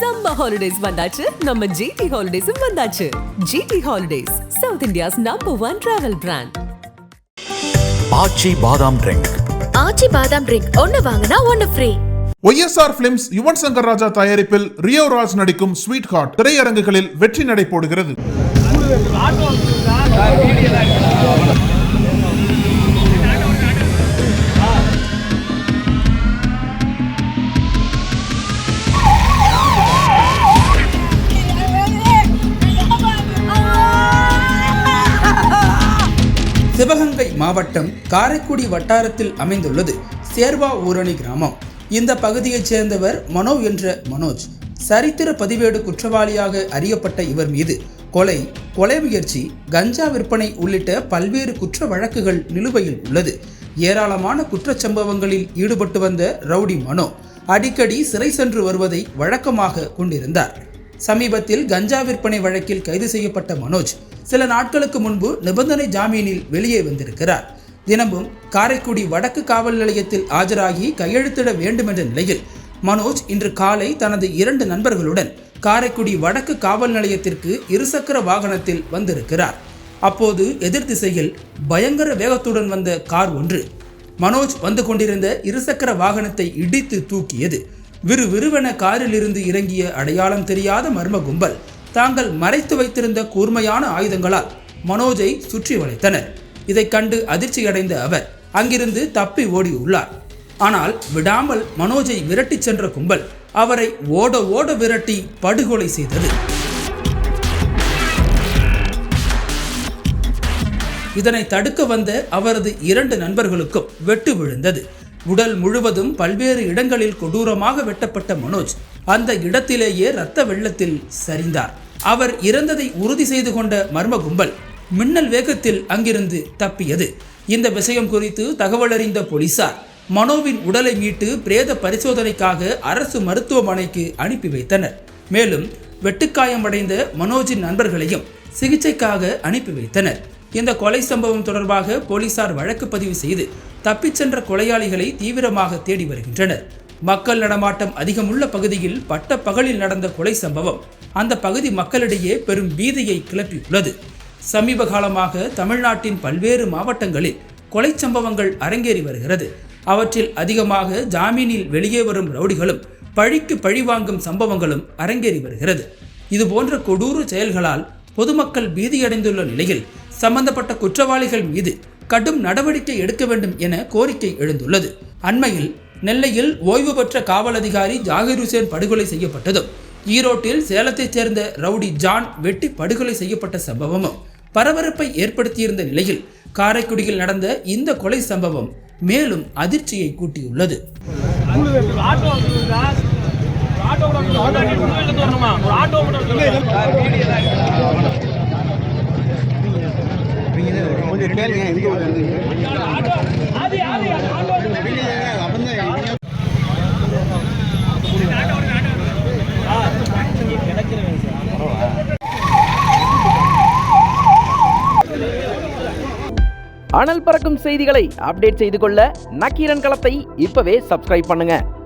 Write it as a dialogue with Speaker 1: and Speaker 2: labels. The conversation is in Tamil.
Speaker 1: சம்மர் ஹாலிடேஸ் வந்தாச்சு, நம்ம ஜிடி ஹாலிடேஸும் வந்தாச்சு. GT holidays, south India's #1 travel brand.
Speaker 2: Aachi Badam drink.
Speaker 3: Aachi Badam drink ஒன்னு வாங்கினா ஒன்னு free.
Speaker 4: YSR films Yuvan Shankar Raja தயாரிப்பில் ரியோ ராஜ் நடிக்கும் ஸ்வீட் ஹார்ட் திரையரங்குகளில் வெற்றி நடை போடுகிறது.
Speaker 5: சிவகங்கை மாவட்டம் காரைக்குடி வட்டாரத்தில் அமைந்துள்ளது சேர்வா ஊரணி கிராமம். இந்த பகுதியைச் சேர்ந்தவர் மனோ என்ற மனோஜ். சரித்திர பதிவேடு குற்றவாளியாக அறியப்பட்ட இவர் மீது கொலை முயற்சி, கஞ்சா விற்பனை உள்ளிட்ட பல்வேறு குற்ற வழக்குகள் நிலுவையில் உள்ளது. ஏராளமான குற்றச்சம்பவங்களில் ஈடுபட்டு வந்த ரவுடி மனோ அடிக்கடி சிறை சென்று வருவதை வழக்கமாக கொண்டிருந்தார். சமீபத்தில் கஞ்சா விற்பனை வழக்கில் கைது செய்யப்பட்ட மனோஜ் சில நாட்களுக்கு முன்பு நிபந்தனை ஜாமீனில் வெளியே வந்திருக்கிறார். தினமும் காரைக்குடி வடக்கு காவல் நிலையத்தில் ஆஜராகி கையெழுத்திட வேண்டும் என்ற நிலையில் மனோஜ் இன்று காலை தனது 2 நண்பர்களுடன் காரைக்குடி வடக்கு காவல் நிலையத்திற்கு இருசக்கர வாகனத்தில் வந்திருக்கிறார். அப்போது எதிர் திசையில் பயங்கர வேகத்துடன் வந்த கார் ஒன்று மனோஜ் வந்து கொண்டிருந்த இருசக்கர வாகனத்தை இடித்து தூக்கியது. விறுவிறுவென காரில் இருந்து இறங்கிய அடையாளம் தெரியாத மர்ம கும்பல் தாங்கள் மறைத்து வைத்திருந்த கூர்மையான ஆயுதங்களால் மனோஜை சுற்றி வளைத்தனர். இதை கண்டு அதிர்ச்சியடைந்த அவர் அங்கிருந்து தப்பி ஓடியுள்ளார். ஆனால் விடாமல் மனோஜை விரட்டி சென்ற கும்பல் அவரை ஓட ஓட விரட்டி படுகொலை செய்தது. இதனை தடுக்க வந்த அவரது 2 நண்பர்களுக்கும் வெட்டு விழுந்தது. உடல் முழுவதும் பல்வேறு இடங்களில் கொடூரமாக வெட்டப்பட்ட மனோஜ் அந்த இடத்திலேயே இரத்த வெள்ளத்தில் சரிந்தார். அவர் இறந்ததை உறுதி செய்து கொண்ட மர்ம கும்பல் மின்னல் வேகத்தில் அங்கிருந்து தப்பியது. இந்த விஷயம் குறித்து தகவல் அறிந்த போலீசார் மனோவின் உடலை மீட்டு பிரேத பரிசோதனைக்காக அரசு மருத்துவமனைக்கு அனுப்பி வைத்தனர். மேலும் வெட்டுக்காயமடைந்த மனோஜின் நண்பர்களையும் சிகிச்சைக்காக அனுப்பி வைத்தனர். இந்த கொலை சம்பவம் தொடர்பாக போலீசார் வழக்கு பதிவு செய்து தப்பிச் சென்ற கொலையாளிகளை தீவிரமாக தேடி வருகின்றனர். மக்கள் நடமாட்டம் அதிகமுள்ள பகுதியில் பட்ட பகலில் நடந்த கொலை சம்பவம் அந்த பகுதி மக்களிடையே பெரும் பீதியை கிளப்பியுள்ளது. சமீப காலமாக தமிழ்நாட்டின் பல்வேறு மாவட்டங்களில் கொலை சம்பவங்கள் அரங்கேறி வருகிறது. அவற்றில் அதிகமாக ஜாமீனில் வெளியே வரும் ரவுடிகளும் பழிக்கு பழி வாங்கும் சம்பவங்களும் அரங்கேறி வருகிறது. இதுபோன்ற கொடூர செயல்களால் பொதுமக்கள் பீதியடைந்துள்ள நிலையில் சம்பந்தப்பட்ட குற்றவாளிகள் மீது கடும் நடவடிக்கை எடுக்க வேண்டும் என கோரிக்கை எழுந்துள்ளது. அண்மையில் நெல்லையில் ஓய்வு பெற்ற காவல் அதிகாரி ஜாகிர் ஹுசேன் படுகொலை செய்யப்பட்டதும், ஈரோட்டில் சேலத்தைச் சேர்ந்த ரவுடி ஜான் வெட்டி படுகொலை செய்யப்பட்ட சம்பவமும் பரபரப்பை ஏற்படுத்தியிருந்த நிலையில் காரைக்குடியில் நடந்த இந்த கொலை சம்பவம் மேலும் அதிர்ச்சியை கூட்டியுள்ளது.
Speaker 6: அனல் பறக்கும் செய்திகளை அப்டேட் செய்து கொள்ள நக்கீரன் களத்தை இப்பவே சப்ஸ்கிரைப் பண்ணுங்க.